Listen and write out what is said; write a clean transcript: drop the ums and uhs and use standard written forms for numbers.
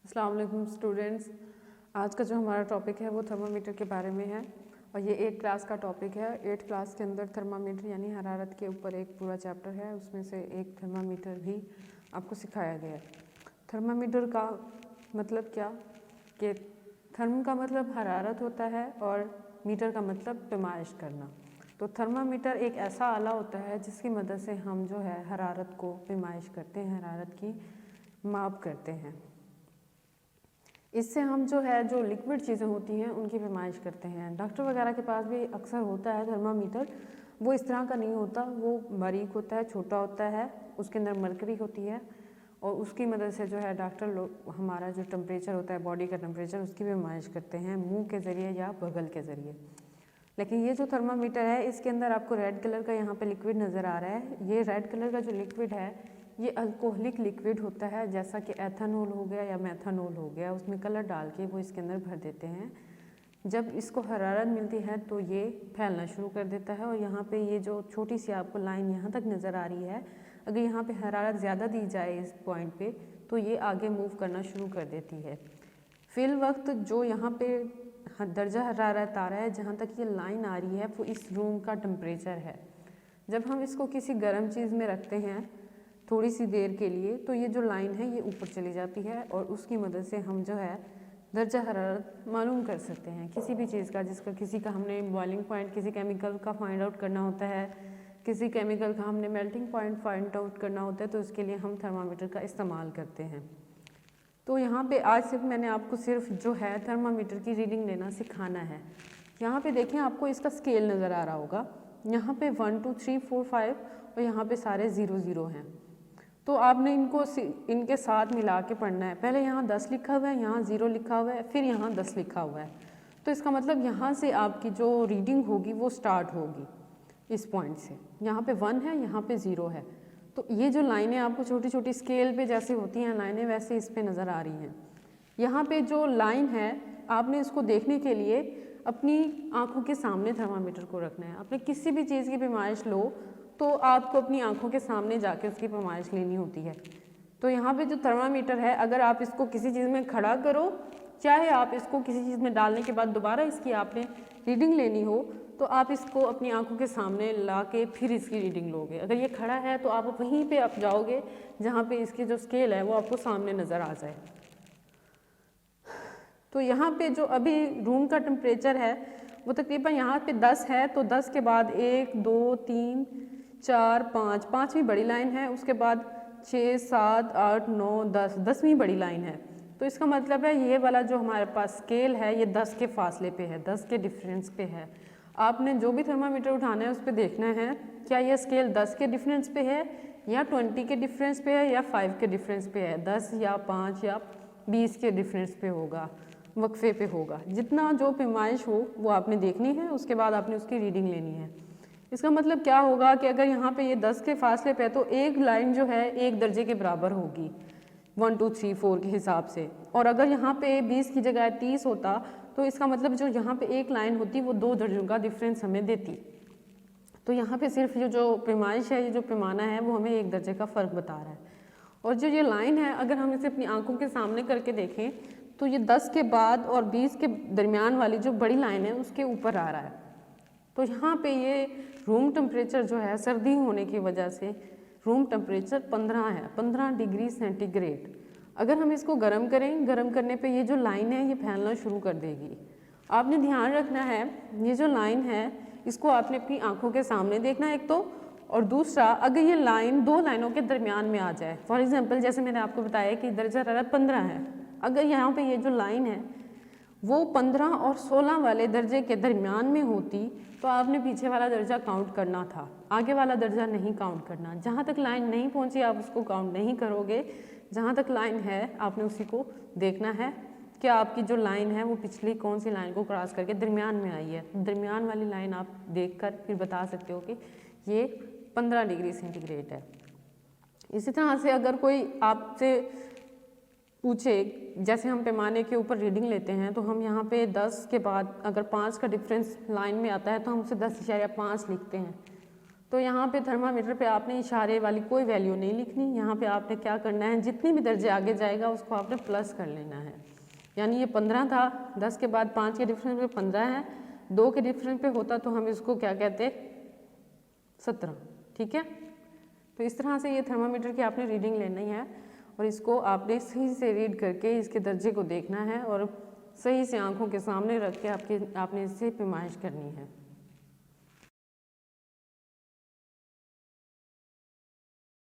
अस्सलाम वालेकुम स्टूडेंट्स। आज का जो हमारा टॉपिक है वो थर्मामीटर के बारे में है और ये 8th क्लास का टॉपिक है। 8th क्लास के अंदर थर्मामीटर यानी हरारत के ऊपर एक पूरा चैप्टर है, उसमें से एक थर्मामीटर भी आपको सिखाया गया है। थर्मामीटर का मतलब क्या कि थर्म का मतलब हरारत होता है और मीटर का मतलब पैमाइश करना। तो थर्मामीटर एक ऐसा आला होता है जिसकी मदद से हम जो है हरारत को पैमाइश करते हैं, हरारत की माप करते हैं। इससे हम जो लिक्विड चीज़ें होती हैं उनकी पैमाइश करते हैं। डॉक्टर वगैरह के पास भी अक्सर होता है थर्मामीटर, वो इस तरह का नहीं होता, वो बारीक होता है, छोटा होता है, उसके अंदर मरकरी होती है और उसकी मदद से जो है डॉक्टर लोग हमारा जो टेम्परेचर होता है, बॉडी का टेम्परेचर, उसकी पैमाइश करते हैं मुंह के ज़रिए या बगल के ज़रिए। लेकिन ये जो थर्मामीटर है इसके अंदर आपको रेड कलर का यहाँ पे लिक्विड नज़र आ रहा है। ये रेड कलर का जो लिक्विड है ये अल्कोहलिक लिक्विड होता है, जैसा कि एथेनॉल हो गया या मेथनॉल हो गया, उसमें कलर डाल के वो इसके अंदर भर देते हैं। जब इसको हरारत मिलती है तो ये फैलना शुरू कर देता है और यहाँ पे ये जो छोटी सी आपको लाइन यहाँ तक नज़र आ रही है, अगर यहाँ पे हरारत ज़्यादा दी जाए इस पॉइंट पे तो ये आगे मूव करना शुरू कर देती है। फिल वक्त जो यहाँ पे दर्जा हरारत आ रहा है, जहाँ तक ये लाइन आ रही है, वो इस रूम का टेम्परेचर है। जब हम इसको किसी गर्म चीज़ में रखते हैं थोड़ी सी देर के लिए तो ये जो लाइन है ये ऊपर चली जाती है और उसकी मदद से हम जो है दर्जा हरारत मालूम कर सकते हैं किसी भी चीज़ का, जिसका किसी का हमने बॉइलिंग पॉइंट किसी केमिकल का फाइंड आउट करना होता है, किसी केमिकल का हमने मेल्टिंग पॉइंट फाइंड आउट करना होता है, तो उसके लिए हम थर्मामीटर का इस्तेमाल करते हैं। तो यहाँ पे आज सिर्फ मैंने आपको सिर्फ जो है थर्मामीटर की रीडिंग लेना सिखाना है। यहाँ पे देखें, आपको इसका स्केल नज़र आ रहा होगा। यहाँ पे 1 2 3 4 5 और यहाँ पे सारे 0 0 हैं। तो आपने इनके साथ मिला के पढ़ना है। पहले यहाँ 10 लिखा हुआ है, यहाँ 0 लिखा हुआ है, फिर यहाँ 10 लिखा हुआ है। तो इसका मतलब यहाँ से आपकी जो रीडिंग होगी वो स्टार्ट होगी इस पॉइंट से। यहाँ पे 1 है, यहाँ पे 0 है। तो ये जो लाइनें आपको छोटी छोटी स्केल पे जैसे होती हैं लाइनें, वैसे इस पे नज़र आ रही हैं। यहाँ पे जो लाइन है आपने इसको देखने के लिए अपनी आँखों के सामने थर्मामीटर को रखना है। आपने किसी भी चीज़ की पैमाइश लो तो आपको अपनी आंखों के सामने जाके उसकी पैमाइश लेनी होती है। तो यहाँ पे जो थर्मामीटर है, अगर आप इसको किसी चीज़ में खड़ा करो, चाहे आप इसको किसी चीज़ में डालने के बाद दोबारा इसकी आपने रीडिंग लेनी हो, तो आप इसको अपनी आंखों के सामने ला के फिर इसकी रीडिंग लोगे। अगर ये खड़ा है तो आप वहीं पे आप जाओगे जहाँ पे इसकी जो स्केल है वो आपको सामने नज़र आ जाए। तो यहाँ पे जो अभी रूम का टेम्परेचर है वो तकरीबन यहाँ पे 10 है। तो 10 के बाद 1 2 3 4 5, 5वीं बड़ी लाइन है, उसके बाद 6 7 8 9 10, 10वीं बड़ी लाइन है। तो इसका मतलब है ये वाला जो हमारे पास स्केल है ये 10 के फासले पे है, 10 के डिफरेंस पे है। आपने जो भी थर्मामीटर उठाना है उस पर देखना है क्या यह स्केल 10 के डिफरेंस पे है या 20 के डिफरेंस पे है या 5 के डिफरेंस पे है, 10 या 5 या 20 के डिफरेंस पे होगा, वक्फे पे होगा। जितना जो पैमाइश हो वो आपने देखनी है, उसके बाद आपने उसकी रीडिंग लेनी है। इसका मतलब क्या होगा कि अगर यहाँ पे ये 10 के फासले पे है तो एक लाइन जो है 1 दर्जे के बराबर होगी 1 2 3 4 के हिसाब से। और अगर यहाँ पे 20 की जगह 30 होता तो इसका मतलब जो यहाँ पे एक लाइन होती वो 2 दर्जों का डिफरेंस हमें देती। तो यहाँ पे सिर्फ ये जो पैमाइश है, ये जो पैमाना है वो हमें 1 दर्जे का फ़र्क बता रहा है। और जो ये लाइन है अगर हम इसे अपनी आंखों के सामने करके देखें तो ये 10 के बाद और 20 के दरमियान वाली जो बड़ी लाइन है उसके ऊपर आ रहा है। तो यहाँ पे ये रूम टेम्परेचर जो है सर्दी होने की वजह से रूम टेम्परेचर 15 है, 15 डिग्री सेंटीग्रेड। अगर हम इसको गर्म करें, गर्म करने पे ये जो लाइन है ये फैलना शुरू कर देगी। आपने ध्यान रखना है ये जो लाइन है इसको आपने अपनी आंखों के सामने देखना है एक तो, और दूसरा अगर ये लाइन 2 लाइनों के दरमियान में आ जाए, फॉर एग्जाम्पल जैसे मैंने आपको बताया कि दर्जा हरारत 15 है, अगर यहाँ पे ये जो लाइन है वो 15 और 16 वाले दर्जे के दरमियान में होती तो आपने पीछे वाला दर्जा काउंट करना था, आगे वाला दर्जा नहीं काउंट करना। जहाँ तक लाइन नहीं पहुँची आप उसको काउंट नहीं करोगे, जहाँ तक लाइन है आपने उसी को देखना है कि आपकी जो लाइन है वो पिछली कौन सी लाइन को क्रॉस करके दरमियान में आई है। दरमियान वाली लाइन आप देखकर फिर बता सकते हो कि ये 15 डिग्री सेंटीग्रेड है। इसी तरह से अगर कोई आपसे पूछे, जैसे हम पैमाने के ऊपर रीडिंग लेते हैं तो हम यहाँ पे 10 के बाद अगर 5 का डिफरेंस लाइन में आता है तो हम उसे 10.5 लिखते हैं। तो यहाँ पे थर्मामीटर पे आपने इशारे वाली कोई वैल्यू नहीं लिखनी। यहाँ पे आपने क्या करना है, जितनी भी दर्जे आगे जाएगा उसको आपने प्लस कर लेना है। यानी ये 15 था, 10 के बाद 5 के डिफरेंस पे 15 है, 2 के डिफरेंस पे होता तो हम इसको क्या कहते, 17। ठीक है, तो इस तरह से ये थर्मामीटर की आपने रीडिंग लेनी है और इसको आपने सही से रीड करके इसके दर्जे को देखना है और सही से आंखों के सामने रख के आपने इससे पैमाइश करनी है।